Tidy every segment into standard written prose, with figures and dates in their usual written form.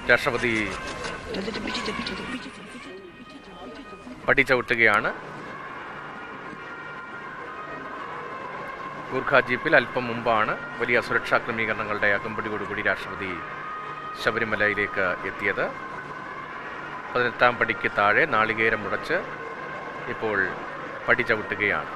രാഷ്ട്രപതി പടി ചവിട്ടുകയാണ്. ഗൂർഖ ജീപ്പിൽ അല്പം മുമ്പാണ് വലിയ സുരക്ഷാ ക്രമീകരണങ്ങളുടെ അകമ്പടിയോടുകൂടി രാഷ്ട്രപതി ശബരിമലയിലേക്ക് എത്തിയത്. 18ാം പടിക്ക് താഴെ നാളികേരം മുടച്ച് ഇപ്പോൾ പടി ചവിട്ടുകയാണ്.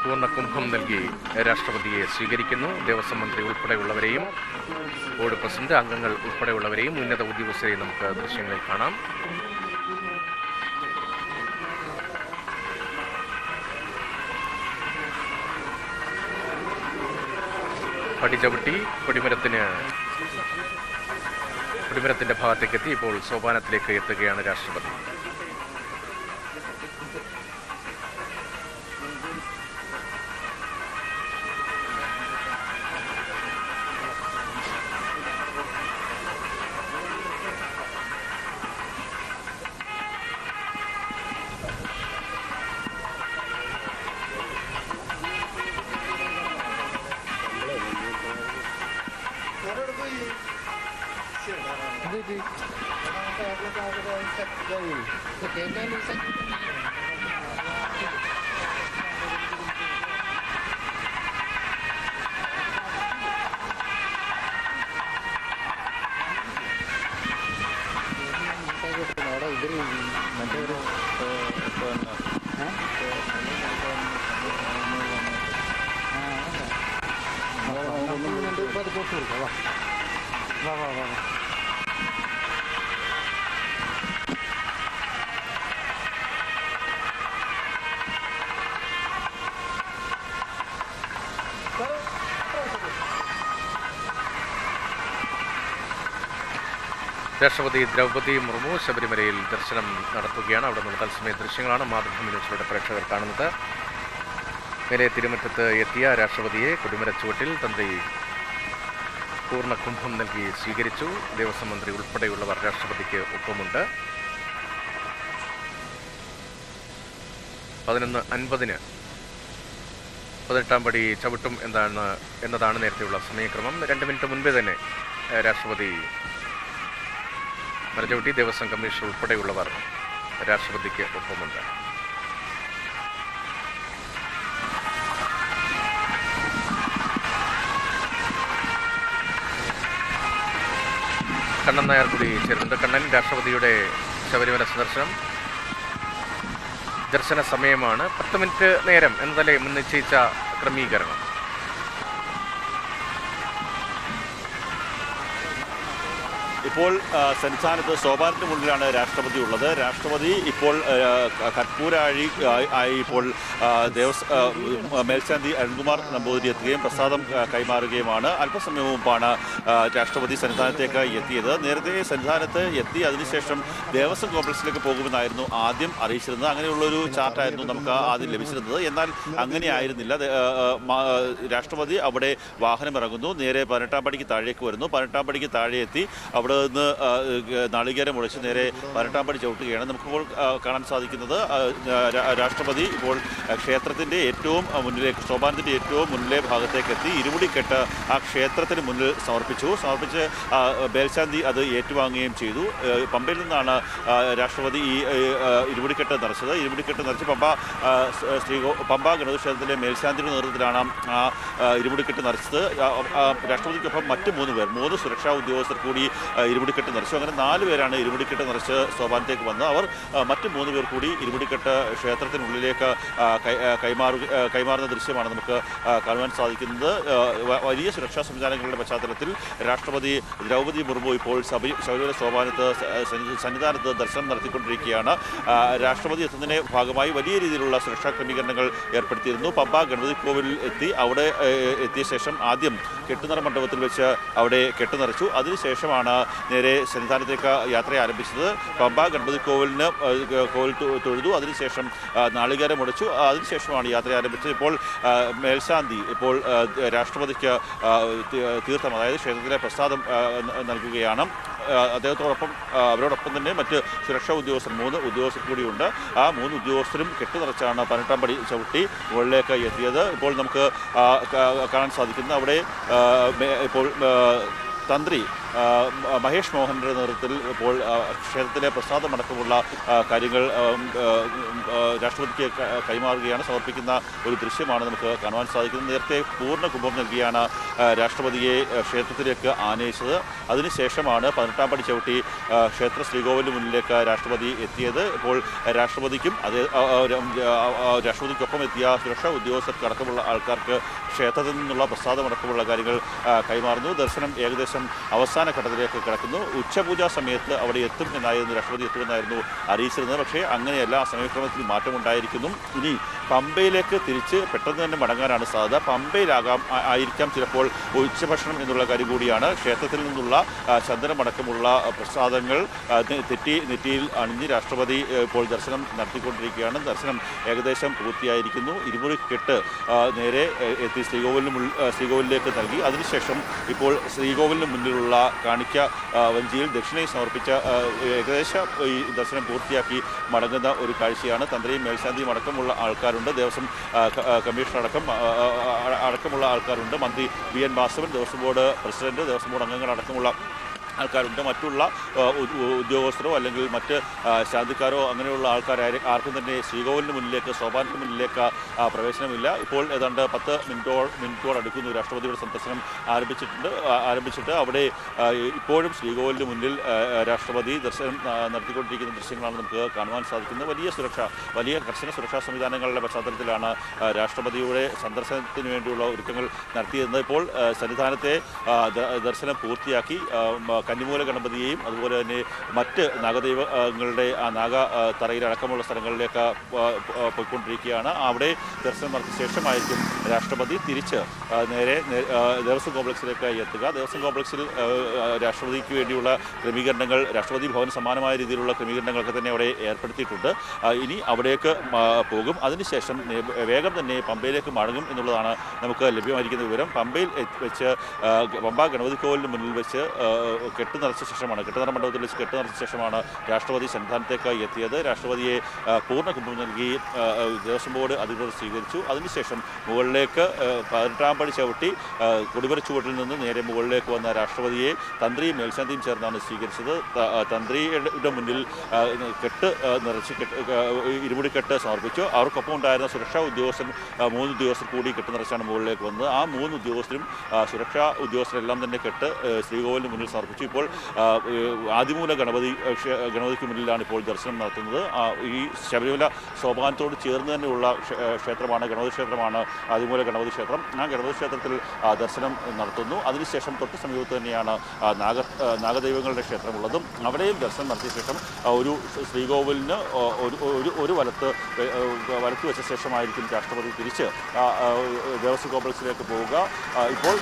പൂർണ്ണകുംഭം നൽകി രാഷ്ട്രപതിയെ സ്വീകരിക്കുന്നു. ദേവസ്വം മന്ത്രി ഉൾപ്പെടെയുള്ളവരെയും ബോർഡ് പ്രസിഡന്റ് അംഗങ്ങൾ ഉൾപ്പെടെയുള്ളവരെയും ഉന്നത ഉദ്യോഗസ്ഥരെയും നമുക്ക് ദൃശ്യങ്ങളിൽ കാണാം. പടി ചവിട്ടി കൊടിമരത്തിന്റെ ഭാഗത്തേക്കെത്തി ഇപ്പോൾ സോപാനത്തിലേക്ക് എത്തുകയാണ് രാഷ്ട്രപതി. രാഷ്ട്രപതി ദ്രൗപദി മുർമു ശബരിമലയിൽ ദർശനം നടത്തുകയാണ്. അവിടെ നിന്നുള്ള തത്സമയ ദൃശ്യങ്ങളാണ് മാതൃഭൂമി ന്യൂസിലൂടെ പ്രേക്ഷകർ കാണുന്നത്. മേലെ തിരുമുറ്റത്ത് എത്തിയ രാഷ്ട്രപതിയെ കൊടിമരച്ചുവട്ടിൽ തന്ത്രി പൂർണ്ണകുംഭം നൽകി സ്വീകരിച്ചു. ദേവസ്വം മന്ത്രി ഉൾപ്പെടെയുള്ളവർ രാഷ്ട്രപതിക്ക് ഒപ്പമുണ്ട്. 11:50 18ാം പടി ചവിട്ടും എന്നതാണ് നേരത്തെയുള്ള സമയക്രമം. 2 മിനിറ്റ് മുൻപേ തന്നെ രാഷ്ട്രപതി മരചവിട്ടി. ദേവസ്വം കമ്മീഷണർ ഉൾപ്പെടെയുള്ളവർ രാഷ്ട്രപതിക്ക് ഒപ്പമുണ്ട്. കണ്ണൻ നായർ കൂടി ചേരുന്നുണ്ട്. കണ്ണൻ, രാഷ്ട്രപതിയുടെ ശബരിമല ദർശന സമയമാണ്. 10 മിനിറ്റ് നേരം എന്നതല്ലേ മുൻ നിശ്ചയിച്ച ക്രമീകരണം? ഇപ്പോൾ സന്നിധാനത്ത് സോപാനത്തിന് മുന്നിലാണ് രാഷ്ട്രപതി ഉള്ളത്. രാഷ്ട്രപതി ഇപ്പോൾ കർപ്പൂരാഴി ഇപ്പോൾ മേൽശാന്തി അരുൺകുമാർ നമ്പൂതിരി എത്തുകയും പ്രസാദം കൈമാറുകയുമാണ്. അല്പസമയം മുമ്പാണ് രാഷ്ട്രപതി സന്നിധാനത്തേക്ക് എത്തിയത്. നേരത്തെ സന്നിധാനത്ത് എത്തി അതിനുശേഷം ദേവസ്വം കോംപ്ലക്സിലേക്ക് പോകുമെന്നായിരുന്നു ആദ്യം അറിയിച്ചിരുന്നത്. അങ്ങനെയുള്ളൊരു ചാർട്ടായിരുന്നു നമുക്ക് ആദ്യം ലഭിച്ചിരുന്നത്. എന്നാൽ അങ്ങനെ ആയിരുന്നില്ല. രാഷ്ട്രപതി അവിടെ വാഹനമിറങ്ങുന്നു, നേരെ 18ാം പടിക്ക് താഴേക്ക് വരുന്നു. 18ാം പടിക്ക് താഴെ എത്തി അവിടെ നിന്ന് നാളികേരം മുളച്ച് നേരെ 18ാം പടി ചവിട്ടുകയാണ്. നമുക്കിപ്പോൾ കാണാൻ സാധിക്കുന്നത് രാഷ്ട്രപതി ഇപ്പോൾ ക്ഷേത്രത്തിൻ്റെ ഏറ്റവും മുന്നിലേക്ക്, സോപാനത്തിൻ്റെ ഏറ്റവും മുന്നിലെ ഭാഗത്തേക്ക് എത്തി ഇരുമുടിക്കെട്ട് ആ ക്ഷേത്രത്തിന് മുന്നിൽ സമർപ്പിച്ച് മേൽശാന്തി അത് ഏറ്റുവാങ്ങുകയും ചെയ്തു. പമ്പയിൽ നിന്നാണ് രാഷ്ട്രപതി ഈ ഇരുമുടിക്കെട്ട് നിറച്ചത്. ഇരുമുടിക്കെട്ട് നിറച്ച് പമ്പ ഗണപതിക്ഷേത്രത്തിലെ മേൽശാന്തിയുടെ നേതൃത്വത്തിലാണ് ആ ഇരുമുടിക്കെട്ട് നിറച്ചത്. രാഷ്ട്രപതിക്കൊപ്പം മറ്റ് 3 പേർ, 3 സുരക്ഷാ ഉദ്യോഗസ്ഥർ കൂടി ഇരുമുടിക്കെട്ട് നിറച്ചു. അങ്ങനെ 4 പേരാണ് ഇരുമുടിക്കെട്ട് നിറച്ച് സോപാനത്തേക്ക് വന്നത്. അവർ മറ്റ് 3 പേർ കൂടി ഇരുമുടിക്കെട്ട് ക്ഷേത്രത്തിനുള്ളിലേക്ക് കൈമാറുന്ന ദൃശ്യമാണ് നമുക്ക് കാണുവാൻ സാധിക്കുന്നത്. വലിയ സുരക്ഷാ സംവിധാനങ്ങളുടെ പശ്ചാത്തലത്തിൽ രാഷ്ട്രപതി ദ്രൗപദി മുർമു ഇപ്പോൾ ശബരിമല സോപാനത്ത് സന്നിധാനത്ത് ദർശനം നടത്തിക്കൊണ്ടിരിക്കുകയാണ്. രാഷ്ട്രപതി എത്തുന്നതിൻ്റെ ഭാഗമായി വലിയ രീതിയിലുള്ള സുരക്ഷാ ക്രമീകരണങ്ങൾ ഏർപ്പെടുത്തിയിരുന്നു. പമ്പ ഗണപതി കോവിലിൽ എത്തി അവിടെ എത്തിയ ശേഷം ആദ്യം കെട്ടുനിറ മണ്ഡപത്തിൽ വെച്ച് അവിടെ കെട്ടുനിറച്ചു. അതിനുശേഷമാണ് നേരെ സന്നിധാനത്തേക്ക് യാത്ര ആരംഭിച്ചത്. പമ്പ ഗണപതി കോവിൽ തൊഴുതു, അതിനുശേഷം നാളികേരം മുടച്ചു, അതിനുശേഷമാണ് യാത്ര ആരംഭിച്ചത്. ഇപ്പോൾ മേൽശാന്തി ഇപ്പോൾ രാഷ്ട്രപതിക്ക് തീർത്ഥം, അതായത് ക്ഷേത്രത്തിലെ പ്രസാദം നൽകുകയാണ്. അവരോടൊപ്പം തന്നെ മറ്റ് സുരക്ഷാ ഉദ്യോഗസ്ഥർ 3 ഉദ്യോഗസ്ഥർ കൂടിയുണ്ട്. ആ 3 ഉദ്യോഗസ്ഥരും കെട്ടുനിറച്ചാണ് 18-ാം പടി ചവിട്ടി മുകളിലേക്ക് എത്തിയത്. ഇപ്പോൾ നമുക്ക് കാണാൻ സാധിക്കുന്ന അവിടെ ഇപ്പോൾ തന്ത്രി മഹേഷ് മോഹൻ്റെ നേതൃത്വത്തിൽ ഇപ്പോൾ ക്ഷേത്രത്തിലെ പ്രസാദമടക്കമുള്ള കാര്യങ്ങൾ രാഷ്ട്രപതിക്ക് കൈമാറുകയാണ്, സമർപ്പിക്കുന്ന ഒരു ദൃശ്യമാണ് നമുക്ക് കാണുവാൻ സാധിക്കുന്നത്. നേരത്തെ പൂർണ്ണ കുംഭം നൽകിയാണ് രാഷ്ട്രപതിയെ ക്ഷേത്രത്തിലേക്ക് ആനയിച്ചത്. അതിനുശേഷമാണ് 18-ാം പടി ചവിട്ടി ക്ഷേത്ര ശ്രീകോവിലിന് മുന്നിലേക്ക് രാഷ്ട്രപതി എത്തിയത്. ഇപ്പോൾ രാഷ്ട്രപതിക്കും രാഷ്ട്രപതിക്കൊപ്പം എത്തിയ സുരക്ഷാ ഉദ്യോഗസ്ഥർക്ക് അടക്കമുള്ള ആൾക്കാർക്ക് ക്ഷേത്രത്തിൽ നിന്നുള്ള പ്രസാദമടക്കമുള്ള കാര്യങ്ങൾ കൈമാറുന്നു. ദർശനം ഏകദേശം അവസാന ഘട്ടത്തിലേക്ക് കിടക്കുന്നു. ഉച്ചപൂജാ സമയത്ത് അവിടെ എത്തും എന്നായിരുന്നു, രാഷ്ട്രപതി എത്തുമെന്നായിരുന്നു അറിയിച്ചിരുന്നത്. പക്ഷേ അങ്ങനെയല്ല, സമയക്രമത്തിൽ മാറ്റമുണ്ടായിരിക്കുന്നു. ഇനി പമ്പയിലേക്ക് തിരിച്ച് പെട്ടെന്ന് തന്നെ മടങ്ങാനാണ് സാധ്യത. ആയിരിക്കാം ചിലപ്പോൾ ഉച്ചഭക്ഷണം എന്നുള്ള കാര്യം കൂടിയാണ്. ക്ഷേത്രത്തിൽ നിന്നുള്ള ചന്ദനമടക്കമുള്ള പ്രസാദങ്ങൾ നെറ്റിയിൽ അണിഞ്ഞ് രാഷ്ട്രപതി ഇപ്പോൾ ദർശനം നടത്തിക്കൊണ്ടിരിക്കുകയാണ്. ദർശനം ഏകദേശം പൂർത്തിയായിരിക്കുന്നു. ഇരുമുടിക്കെട്ട് നേരെ എത്തി ശ്രീകോവിലിലേക്ക് നൽകി. അതിനുശേഷം ഇപ്പോൾ ശ്രീകോവിലിന് മുന്നിലുള്ള കാണിക്ക വഞ്ചിയിൽ ദക്ഷിണയും സമർപ്പിച്ച ഏകദേശം ഈ ദർശനം പൂർത്തിയാക്കി മടങ്ങുന്ന ഒരു കാഴ്ചയാണ്. തന്ത്രിയും മേൽശാന്തിയും അടക്കമുള്ള ആൾക്കാരുണ്ട്, ദേവസ്വം കമ്മീഷണർ അടക്കമുള്ള ആൾക്കാരുണ്ട്. മന്ത്രി V N. Vasavan, Devaswom board president, Devaswom board അംഗങ്ങളടക്കമുള്ള ആൾക്കാരുണ്ട്. മറ്റുള്ള ഉദ്യോഗസ്ഥരോ അല്ലെങ്കിൽ മറ്റ് ശാന്തിക്കാരോ അങ്ങനെയുള്ള ആർക്കും തന്നെ ശ്രീകോവിലിന് മുന്നിലേക്ക്, സോപാനത്തിന് മുന്നിലേക്ക് പ്രവേശനമില്ല. ഇപ്പോൾ ഏതാണ്ട് 10 മിനിറ്റോട് അടുക്കുന്നു രാഷ്ട്രപതിയുടെ സന്ദർശനം ആരംഭിച്ചിട്ട് അവിടെ ഇപ്പോഴും ശ്രീകോവിലിന് മുന്നിൽ രാഷ്ട്രപതി ദർശനം നടത്തിക്കൊണ്ടിരിക്കുന്ന ദൃശ്യങ്ങളാണ് നമുക്ക് കാണുവാൻ സാധിക്കുന്നത്. വലിയ കർശന സുരക്ഷാ സംവിധാനങ്ങളുടെ പശ്ചാത്തലത്തിലാണ് രാഷ്ട്രപതിയുടെ സന്ദർശനത്തിന് വേണ്ടിയുള്ള ഒരുക്കങ്ങൾ നടത്തിയിരുന്നത്. ഇപ്പോൾ സന്നിധാനത്തെ ദർശനം പൂർത്തിയാക്കി കന്നിമൂല ഗണപതിയെയും അതുപോലെ തന്നെ മറ്റ് നാഗദൈവങ്ങളുടെ നാഗതറയിലടക്കമുള്ള സ്ഥലങ്ങളിലേക്ക് പോയിക്കൊണ്ടിരിക്കുകയാണ്. അവിടെ ദർശനം നടത്തിയ ശേഷമായിരിക്കും രാഷ്ട്രപതി തിരിച്ച് നേരെ ദേവസ്വം കോംപ്ലക്സിലേക്ക് എത്തുക. ദേവസ്വം കോംപ്ലക്സിൽ രാഷ്ട്രപതിക്ക് വേണ്ടിയുള്ള ക്രമീകരണങ്ങൾ, രാഷ്ട്രപതി ഭവന് സമാനമായ രീതിയിലുള്ള ക്രമീകരണങ്ങളൊക്കെ തന്നെ അവിടെ ഏർപ്പെടുത്തിയിട്ടുണ്ട്. ഇനി അവിടേക്ക് പോകും. അതിനുശേഷം വേഗം തന്നെ പമ്പയിലേക്ക് മടങ്ങും എന്നുള്ളതാണ് നമുക്ക് ലഭ്യമായിരിക്കുന്ന വിവരം. പമ്പയിൽ വെച്ച് പമ്പ ഗണപതി കോവിലിന് മുന്നിൽ വെച്ച് കെട്ടുനിറ മണ്ഡപത്തിൽ വെച്ച് കെട്ടുനിറച്ച ശേഷമാണ് രാഷ്ട്രപതി സന്നിധാനത്തേക്ക് എത്തിയത്. രാഷ്ട്രപതിയെ പൂർണ്ണ കുംഭം നൽകി ദേവസ്വം ബോർഡ് അധികൃതർ സ്വീകരിച്ചു. അതിനുശേഷം മുകളിലേക്ക് 18-ാം പടി ചവിട്ടി കൊടിമരച്ചുവട്ടിൽ നിന്ന് നേരെ മുകളിലേക്ക് വന്ന രാഷ്ട്രപതിയെ തന്ത്രിയും മേൽശാന്തിയും ചേർന്നാണ് സ്വീകരിച്ചത്. തന്ത്രിയുടെ മുന്നിൽ ഇരുമുടിക്കെട്ട് സമർപ്പിച്ചു. അവർക്കൊപ്പം ഉണ്ടായിരുന്ന സുരക്ഷാ ഉദ്യോഗസ്ഥൻ 3 ഉദ്യോഗസ്ഥർ കൂടി കെട്ടുനിറച്ചാണ് മുകളിലേക്ക് വന്നത്. ആ 3 ഉദ്യോഗസ്ഥരും സുരക്ഷാ ഉദ്യോഗസ്ഥരെല്ലാം തന്നെ ശ്രീകോവിലിന് മുന്നിൽ സമർപ്പിച്ചു. ഇപ്പോൾ ആദിമൂല ഗണപതിക്ക് മുന്നിലാണ് ഇപ്പോൾ ദർശനം നടത്തുന്നത്. ഈ ശബരിമല സോപാനത്തോട് ചേർന്ന് തന്നെയുള്ള ക്ഷേത്രമാണ്, ഗണപതി ക്ഷേത്രമാണ് ആദിമൂല ഗണപതി ക്ഷേത്രം. ആ ഗണപതി ക്ഷേത്രത്തിൽ ദർശനം നടത്തുന്നു. അതിനുശേഷം തൊട്ട് സമീപത്ത് തന്നെയാണ് നാഗദൈവങ്ങളുടെ ക്ഷേത്രമുള്ളതും. അവിടെയും ദർശനം നടത്തിയ ശേഷം ഒരു ശ്രീകോവിലിന് ഒരു വലത്ത് വെച്ച ശേഷമായിരിക്കും രാഷ്ട്രപതി തിരിച്ച് ദേവസ്വം കോംപ്ലക്സിലേക്ക് പോവുക. ഇപ്പോൾ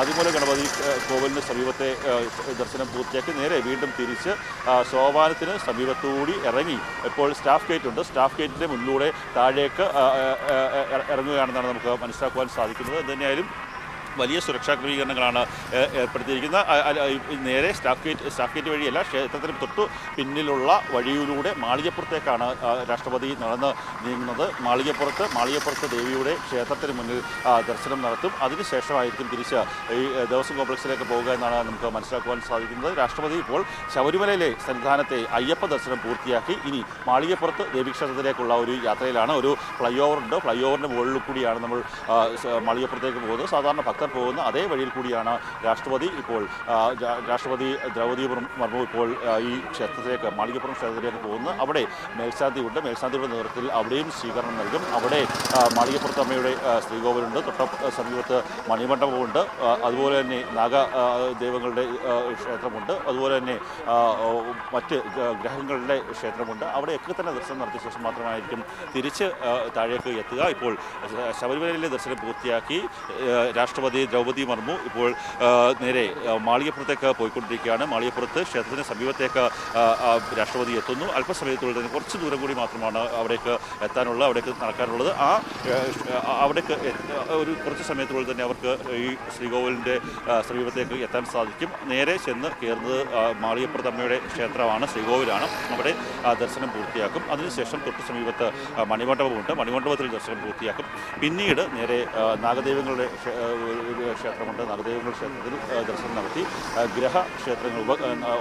ആദിമൂല ഗണപതി കോവിലിന് സമീപത്തെ ദർശനം പൂർത്തിയാക്കി നേരെ വീണ്ടും തിരിച്ച് സോപാനത്തിന് സമീപത്തുകൂടി ഇറങ്ങി ഇപ്പോൾ സ്റ്റാഫ് ഗേറ്റ് ഉണ്ട്. സ്റ്റാഫ് ഗേറ്റിൻ്റെ മുന്നിലൂടെ താഴേക്ക് ഇറങ്ങുകയാണെന്നാണ് നമുക്ക് മനസ്സിലാക്കുവാൻ സാധിക്കുന്നത്. എന്തുതന്നെയായാലും വലിയ സുരക്ഷാ ക്രമീകരണങ്ങളാണ് ഏർപ്പെടുത്തിയിരിക്കുന്നത്. നേരെ സ്റ്റാഫ് ഗേറ്റ് വഴിയല്ല, ക്ഷേത്രത്തിന് തൊട്ടു പിന്നിലുള്ള വഴിയിലൂടെ മാളികപ്പുറത്തേക്കാണ് രാഷ്ട്രപതി നടന്ന് നീങ്ങുന്നത്. മാളികപ്പുറത്ത് ദേവിയുടെ ക്ഷേത്രത്തിന് മുന്നിൽ ദർശനം നടത്തും. അതിനുശേഷമായിരിക്കും തിരിച്ച് ഈ ദേവസ്വം കോംപ്ലക്സിലേക്ക് പോകുക എന്നാണ് നമുക്ക് മനസ്സിലാക്കുവാൻ സാധിക്കുന്നത്. രാഷ്ട്രപതി ഇപ്പോൾ ശബരിമലയിലെ സന്നിധാനത്തെ അയ്യപ്പ ദർശനം പൂർത്തിയാക്കി ഇനി മാളികപ്പുറത്ത് ദേവീക്ഷേത്രത്തിലേക്കുള്ള ഒരു യാത്രയിലാണ്. ഒരു ഫ്ലൈ ഓവറുണ്ട്. ഫ്ലൈ ഓവറിൻ്റെ മുകളിൽ കൂടിയാണ് നമ്മൾ മാളികപ്പുറത്തേക്ക് പോകുന്നത്. സാധാരണ ഭക്തർ പോകുന്ന അതേ വഴിയിൽ കൂടിയാണ് രാഷ്ട്രപതി ദ്രൗപദി മുർമു ഇപ്പോൾ ഈ ക്ഷേത്രത്തിലേക്ക്, മാളികപ്പുറം ക്ഷേത്രത്തിലേക്ക് പോകുന്നത്. അവിടെ മേൽശാന്തിയുടെ നേതൃത്വത്തിൽ അവിടെയും സ്വീകരണം നൽകും. അവിടെ മാളികപ്പുറത്ത് അമ്മയുടെ ശ്രീകോവിലുണ്ട്, സമീപത്ത് മണിമണ്ഡപമുണ്ട്, അതുപോലെ തന്നെ നാഗദൈവങ്ങളുടെ ക്ഷേത്രമുണ്ട്, അതുപോലെ തന്നെ മറ്റ് ഗ്രഹങ്ങളുടെ ക്ഷേത്രമുണ്ട്. അവിടെയൊക്കെ തന്നെ ദർശനം നടത്തിയ ശേഷം മാത്രമായിരിക്കും തിരിച്ച് താഴേക്ക് എത്തുക. ഇപ്പോൾ ശബരിമലയിലെ ദർശനം പൂർത്തിയാക്കി രാഷ്ട്രപതി രാഷ്ട്രപതി ദ്രൗപദി മുർമു ഇപ്പോൾ നേരെ മാളികപ്പുറത്തേക്ക് പോയിക്കൊണ്ടിരിക്കുകയാണ്. മാളികപ്പുറത്ത് ക്ഷേത്രത്തിന് സമീപത്തേക്ക് രാഷ്ട്രപതി എത്തുന്നു. അല്പസമയത്തുള്ളിൽ തന്നെ കുറച്ച് ദൂരം കൂടി മാത്രമാണ് അവിടേക്ക് എത്താനുള്ളത്, അവിടേക്ക് നടക്കാനുള്ളത്. അവിടേക്ക് ഒരു കുറച്ച് സമയത്തിനുള്ളിൽ തന്നെ അവർക്ക് ഈ ശ്രീകോവിലിൻ്റെ സമീപത്തേക്ക് എത്താൻ സാധിക്കും. നേരെ ചെന്ന് കയറുന്നത് മാളികപ്പുറത്തമ്മയുടെ ക്ഷേത്രമാണ്, ശ്രീകോവിലാണ്. അവിടെ ദർശനം പൂർത്തിയാക്കും. അതിനുശേഷം തൊട്ട് സമീപത്ത് മണിമണ്ഡപമുണ്ട്, മണിമണ്ഡപത്തിൽ ദർശനം പൂർത്തിയാക്കും. പിന്നീട് നേരെ നാഗദൈവങ്ങളുടെ ക്ഷേത്രമുണ്ട്, നാഗദൈവങ്ങളുടെ ക്ഷേത്രത്തിൽ ദർശനം നടത്തി ഗ്രഹക്ഷേത്രങ്ങൾ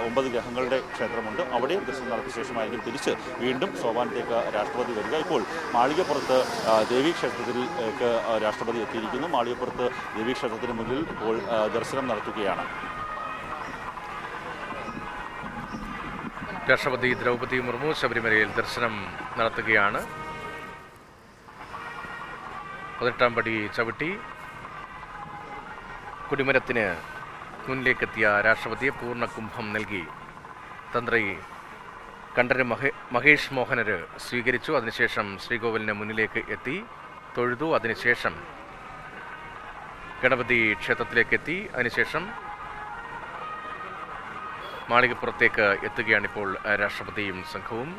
9 ഗ്രഹങ്ങളുടെ ക്ഷേത്രമുണ്ട്, അവിടെയും ദർശനം നടത്തിയ ശേഷമായിരിക്കും തിരിച്ച് വീണ്ടും സോപാനത്തേക്ക് രാഷ്ട്രപതി വരിക. ഇപ്പോൾ മാളികപ്പുറത്ത് ദേവീക്ഷേത്രത്തിലേക്ക് രാഷ്ട്രപതി എത്തിയിരിക്കുന്നു. മാളികപ്പുറത്ത് ദേവീക്ഷേത്രത്തിന് മുന്നിൽ ഇപ്പോൾ ദർശനം നടത്തുകയാണ്. രാഷ്ട്രപതി ദ്രൗപദി മുർമു ശബരിമലയിൽ ദർശനം നടത്തുകയാണ്. 18-ാം പടി ചവിട്ടി കൊടിമരത്തിന് മുന്നിലേക്കെത്തിയ രാഷ്ട്രപതിയെ പൂർണ്ണ കുംഭം നൽകി തന്ത്രി കണ്ഠര് മഹേഷ് മോഹനര് സ്വീകരിച്ചു. അതിനുശേഷം ശ്രീകോവിലിന് മുന്നിലേക്ക് എത്തി തൊഴുതു. അതിനുശേഷം ഗണപതി ക്ഷേത്രത്തിലേക്ക് എത്തി. അതിനുശേഷം മാളികപ്പുറത്തേക്ക് എത്തുകയാണിപ്പോൾ രാഷ്ട്രപതിയും സംഘവും.